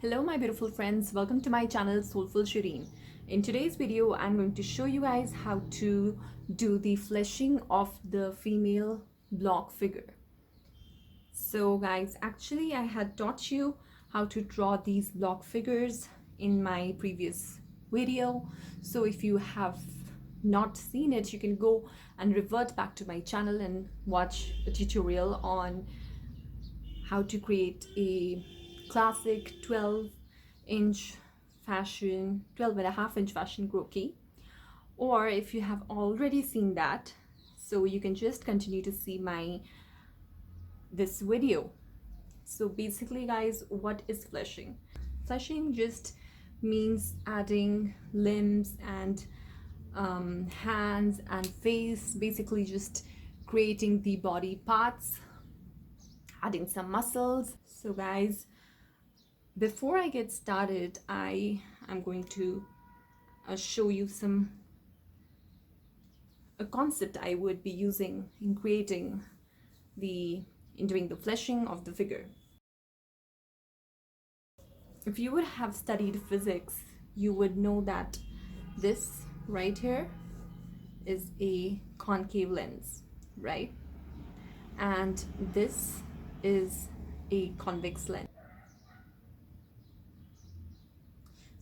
Hello my beautiful friends, welcome to my channel Soulful Shireen. In today's video I'm going to show you guys how to do the fleshing of the female block figure. So guys, actually I had taught you how to draw these block figures in my previous video. So if you have not seen it, you can go and revert back to my channel and watch a tutorial on how to create a classic 12-inch fashion, 12.5-inch fashion croquis. Or if you have already seen that, so you can just continue to see this video. So basically guys, what is fleshing? Fleshing just means adding limbs and hands and face, basically just creating the body parts, adding some muscles. So guys, before I get started, I am going to show you a concept I would be using in doing the fleshing of the figure. If you would have studied physics, you would know that this right here is a concave lens, right? And this is a convex lens.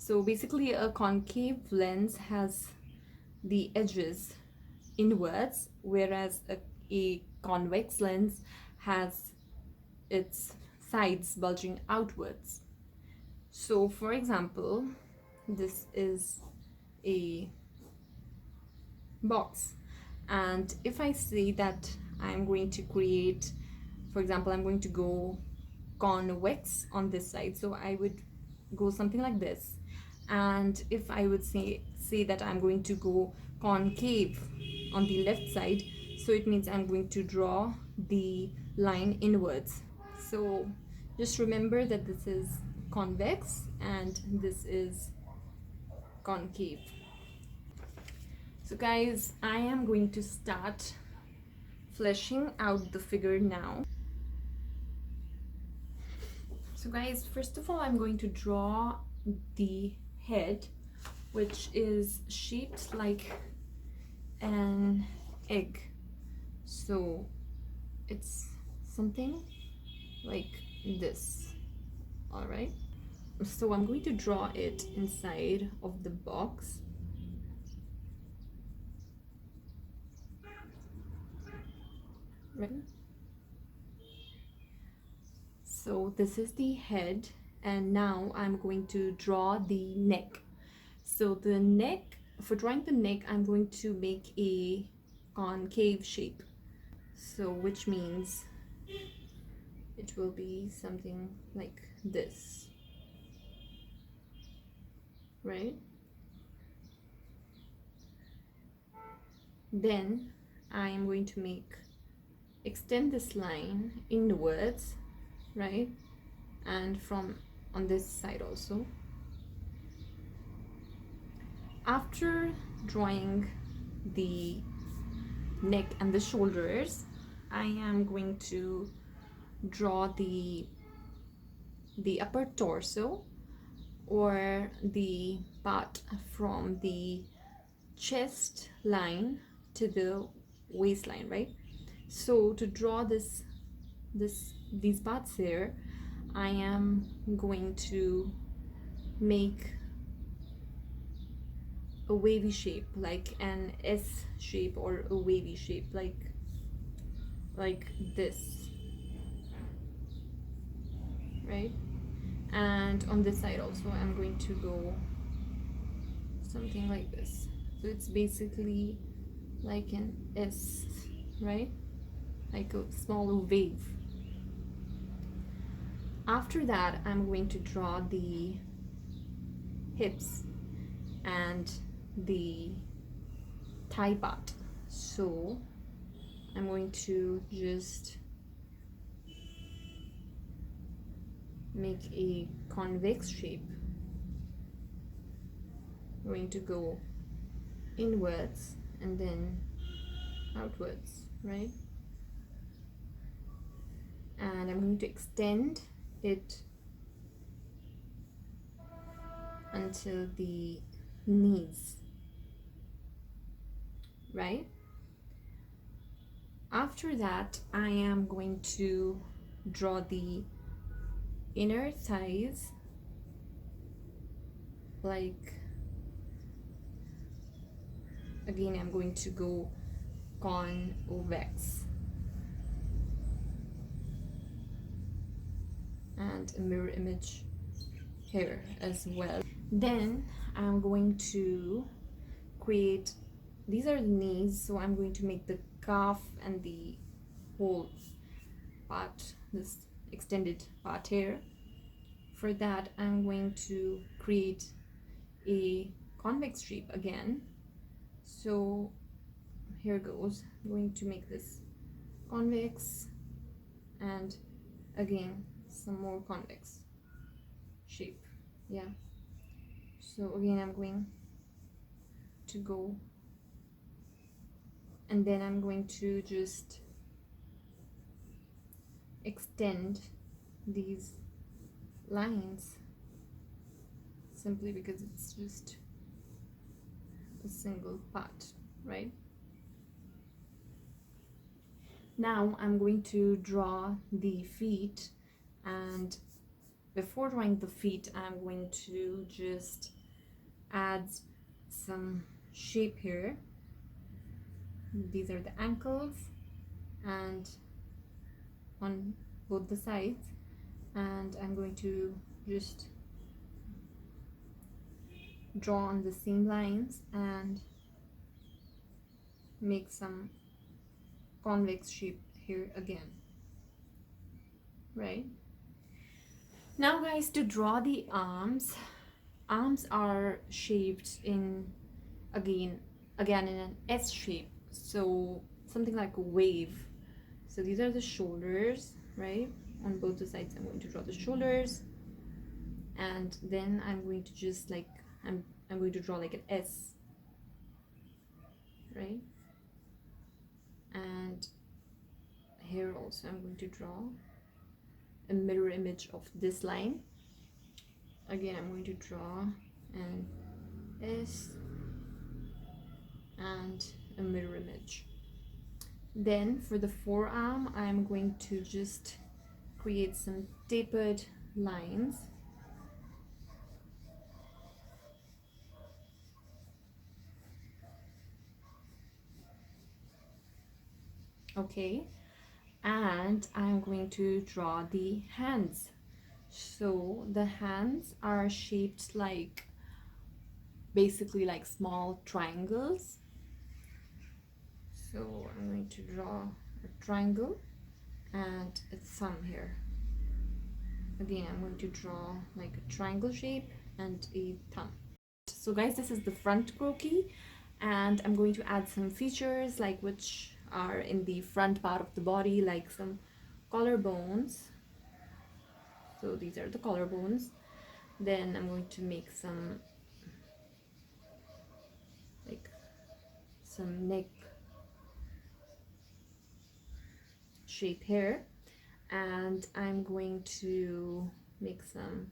So basically a concave lens has the edges inwards, whereas a convex lens has its sides bulging outwards. So for example, this is a box, and if I say that I'm going to create, for example, I'm going to go convex on this side, so I would go something like this. And if I would say that I'm going to go concave on the left side, so it means I'm going to draw the line inwards. So just remember that this is convex and this is concave. So guys, I am going to start fleshing out the figure now. So guys, first of all, I'm going to draw the head, which is shaped like an egg. So it's something like this. All right, so I'm going to draw it inside of the box. Right, so this is the head, and now I'm going to draw the neck. So the neck, for drawing the neck, I'm going to make a concave shape, so which means it will be something like this, right? Then I am going to extend this line inwards, right? And from on this side also. After drawing the neck and the shoulders, I am going to draw the upper torso, or the part from the chest line to the waistline, right? So to draw these parts here, I am going to make a wavy shape, like an S shape, or a wavy shape, like this, right? And on this side also I'm going to go something like this. So it's basically like an S, right? Like a small wave. After that, I'm going to draw the hips and the thigh part. So I'm going to just make a convex shape. I'm going to go inwards and then outwards, right? And I'm going to extend it until the knees, right? After that, I am going to draw the inner thighs, like, again I'm going to go convex and a mirror image here as well. Then I'm going to create, these are the knees, so I'm going to make the calf and the whole part, this extended part here. For that, I'm going to create a convex shape again. So here goes. I'm going to make this convex and again some more convex shape. Yeah. So again I'm going to go, and then I'm going to just extend these lines simply because it's just a single part, right? Now I'm going to draw the feet, and before drawing the feet I'm going to just add some shape here. These are the ankles and on both the sides, and I'm going to just draw on the same lines and make some convex shape here again, right? Now guys, to draw the arms are shaped in again in an S shape, so something like a wave. So these are the shoulders, right? On both the sides I'm going to draw the shoulders, and then I'm going to just like I'm going to draw like an S, right? And here also I'm going to draw a mirror image of this line. Again I'm going to draw an S and a mirror image. Then for the forearm I'm going to just create some tapered lines. Okay, and I'm going to draw the hands. So the hands are shaped like basically like small triangles. So I'm going to draw a triangle and a thumb here. Again I'm going to draw like a triangle shape and a thumb. So guys, this is the front croquis, and I'm going to add some features like which are in the front part of the body, like some collarbones. So these are the collarbones. Then I'm going to make some like some neck shape here, and I'm going to make some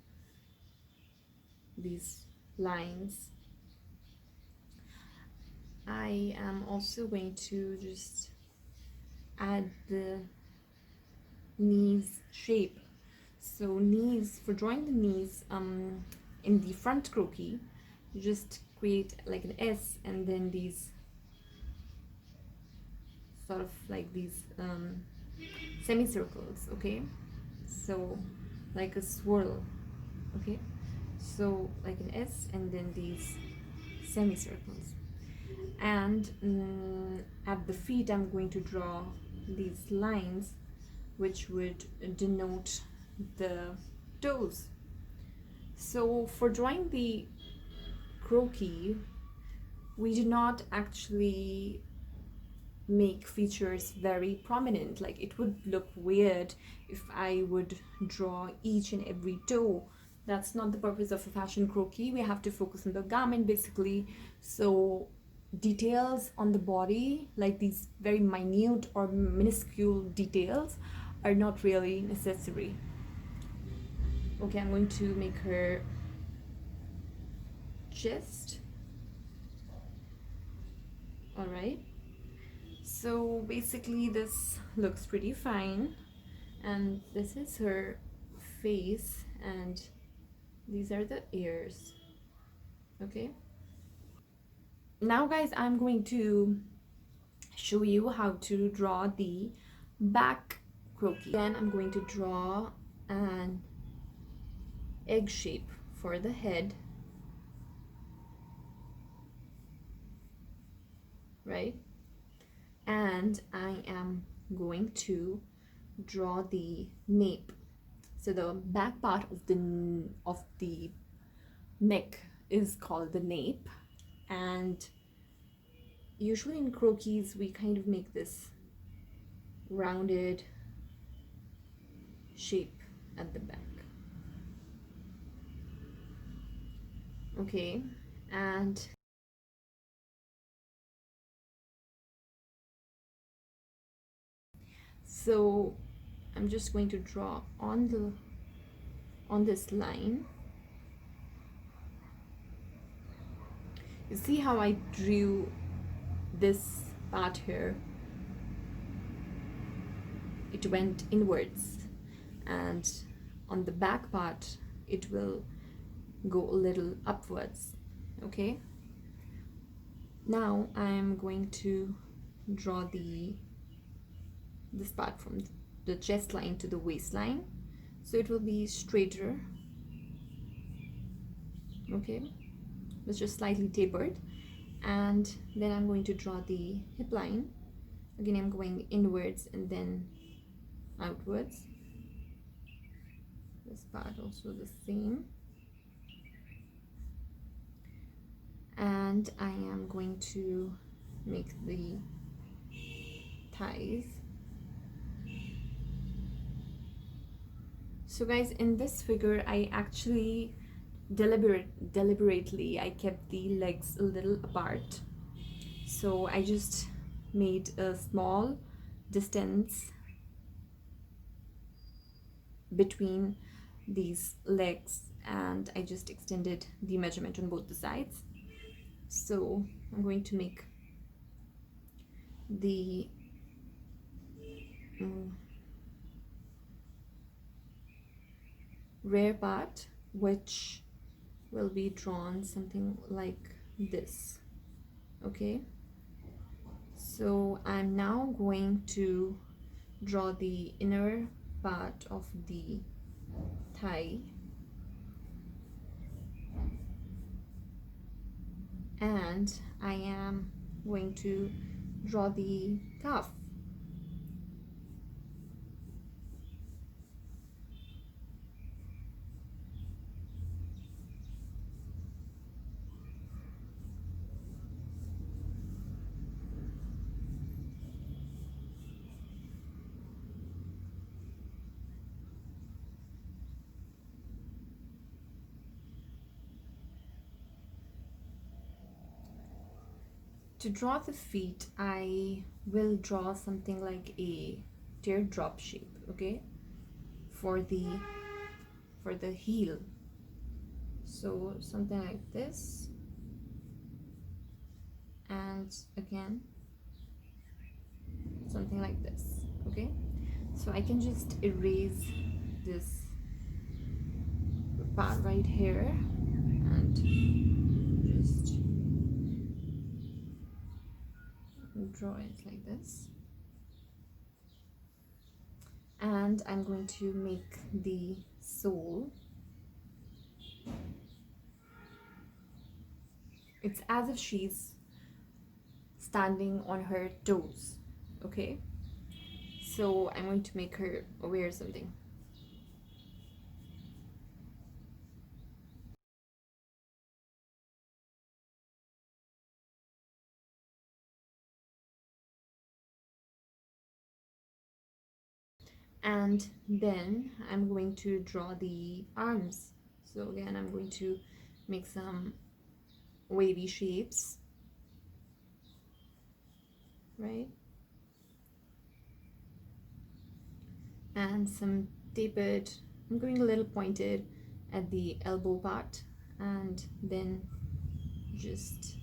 these lines. I am also going to just add the knees shape. So knees, for drawing the knees in the front croquis, you just create like an S and then these sort of like these semicircles, okay? So like a swirl, okay? So like an S and then these semicircles. And at the feet I'm going to draw these lines which would denote the toes. So for drawing the croquis, we do not actually make features very prominent. Like it would look weird if I would draw each and every toe. That's not the purpose of a fashion croquis. We have to focus on the garment basically. So details on the body, like these very minute or minuscule details, are not really necessary. Okay, I'm going to make her chest. All right, so basically this looks pretty fine, and this is her face, and these are the ears. Okay, now guys, I'm going to show you how to draw the back croquis. Then I'm going to draw an egg shape for the head, right? And I am going to draw the nape. So the back part of the neck is called the nape, and usually in croquis we kind of make this rounded shape at the back. Okay, and so I'm just going to draw on this line. You see how I drew this part here? It went inwards, and on the back part it will go a little upwards. Okay, now I'm going to draw this part from the chest line to the waistline, so it will be straighter. Okay, it's just slightly tapered. And then I'm going to draw the hip line. Again, I'm going inwards and then outwards. This part also the same. And I am going to make the thighs. So guys, in this figure I actually deliberately I kept the legs a little apart. So I just made a small distance between these legs, and I just extended the measurement on both the sides. So I'm going to make the rear part, which will be drawn something like this. Okay, so I'm now going to draw the inner part of the thigh, and I am going to draw the calf. To draw the feet, I will draw something like a teardrop shape, okay, for the heel. So something like this, and again something like this. Okay, so I can just erase this part right here and just draw it like this. And I'm going to make the sole. It's as if she's standing on her toes. Okay, so I'm going to make her wear something. And then I'm going to draw the arms. So again, I'm going to make some wavy shapes, right, and some tapered. I'm going a little pointed at the elbow part, and then just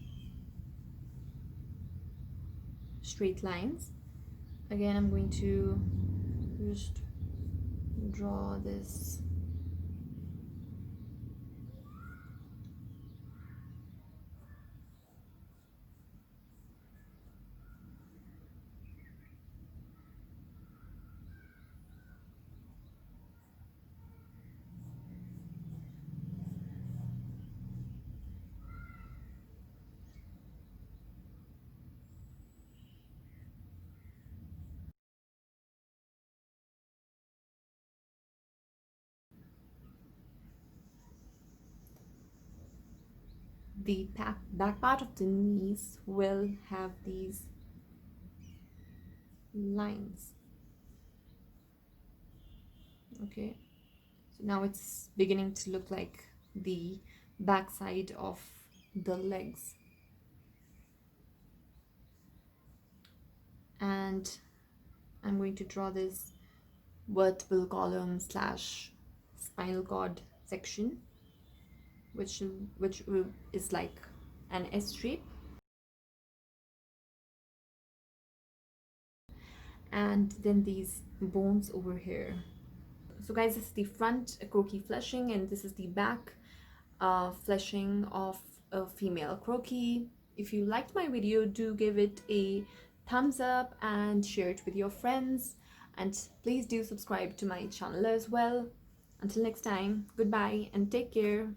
straight lines. Again, I'm going to just draw this the back part of the knees will have these lines. Okay, so now it's beginning to look like the back side of the legs. And I'm going to draw this vertebral column slash spinal cord section, which is like an S shape. And then these bones over here. So guys, this is the front croquis fleshing, and this is the back fleshing of a female croquis. If you liked my video, do give it a thumbs up and share it with your friends, and please do subscribe to my channel as well. Until next time, goodbye and take care.